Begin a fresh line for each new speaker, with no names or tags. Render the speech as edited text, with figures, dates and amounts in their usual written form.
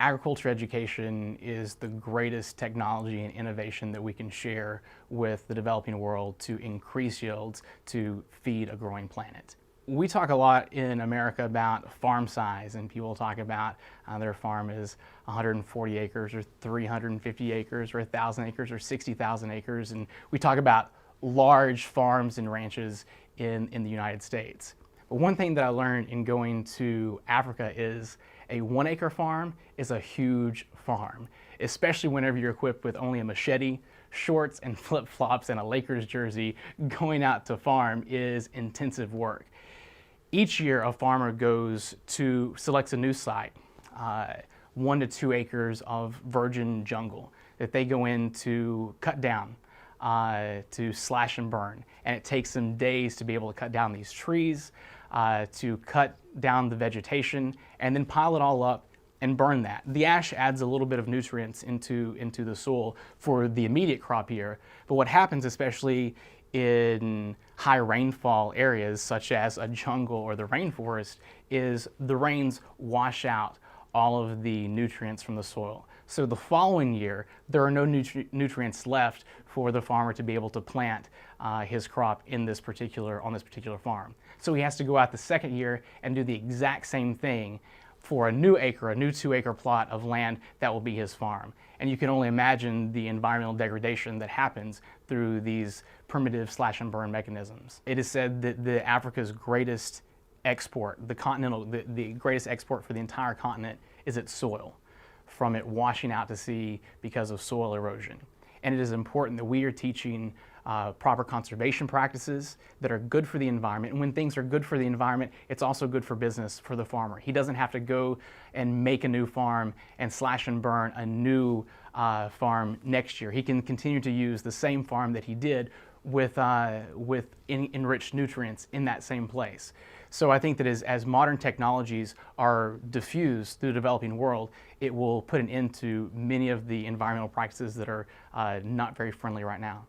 Agriculture education is the greatest technology and innovation that we can share with the developing world to increase yields to feed a growing planet. We talk a lot in America about farm size, and people talk about their farm is 140 acres or 350 acres or 1,000 acres or 60,000 acres, and we talk about large farms and ranches in the United States. But one thing that I learned in going to Africa is a 1 acre farm is a huge farm, especially whenever you're equipped with only a machete, shorts and flip-flops and a Lakers jersey. Going out to farm is intensive work. Each year a farmer selects a new site, 1 to 2 acres of virgin jungle that they go in to cut down, to slash and burn. And it takes them days to be able to cut down these trees, to cut down the vegetation, and then pile it all up and burn that. The ash adds a little bit of nutrients into the soil for the immediate crop year, but what happens, especially in high rainfall areas such as a jungle or the rainforest, is the rains wash out all of the nutrients from the soil. So the following year, there are no nutrients left for the farmer to be able to plant his crop on this particular farm. So he has to go out the second year and do the exact same thing for a new 2 acre plot of land that will be his farm. And you can only imagine the environmental degradation that happens through these primitive slash and burn mechanisms. It is said that Africa's greatest export, the greatest export for the entire continent is its soil, from it washing out to sea because of soil erosion. And it is important that we are teaching proper conservation practices that are good for the environment. And when things are good for the environment, it's also good for business for the farmer. He doesn't have to go and make a new farm and slash and burn a new farm next year. He can continue to use the same farm that he did with enriched nutrients in that same place. So I think that as modern technologies are diffused through the developing world, it will put an end to many of the environmental practices that are not very friendly right now.